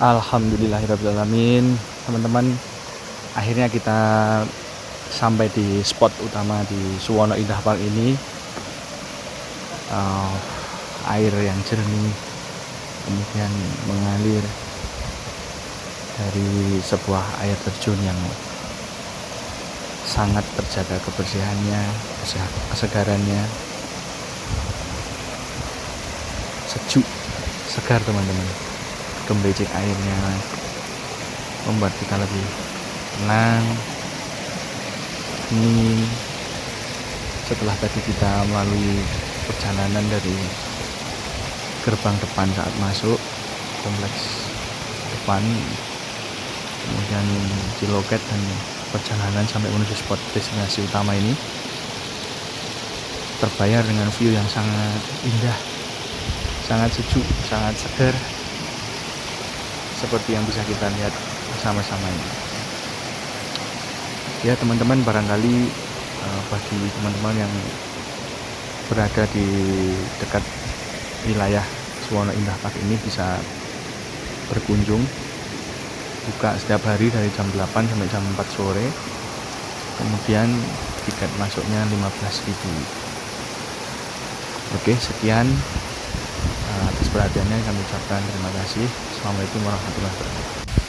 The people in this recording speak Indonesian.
Alhamdulillahirrahmanirrahim. Teman-teman, akhirnya kita sampai di spot utama di Suwono Indah Park ini. Air yang jernih kemudian mengalir dari sebuah air terjun yang sangat terjaga kebersihannya, kesegarannya, sejuk, segar teman-teman. Gemericik airnya membuat kita lebih tenang, hening. Setelah tadi kita melalui perjalanan dari gerbang depan saat masuk kompleks depan, kemudian di loket dan perjalanan sampai menuju spot destinasi utama ini, terbayar dengan view yang sangat indah, sangat sejuk, sangat segar, seperti yang bisa kita lihat bersama-sama ini. Ya teman-teman, barangkali bagi teman-teman yang berada di dekat wilayah Suwono Indah Park ini bisa berkunjung. Buka setiap hari dari jam 8 sampai jam 4 sore. Kemudian tiket masuknya 15.000. Oke, sekian atas perhatiannya kami ucapkan terima kasih. Assalamualaikum warahmatullahi wabarakatuh.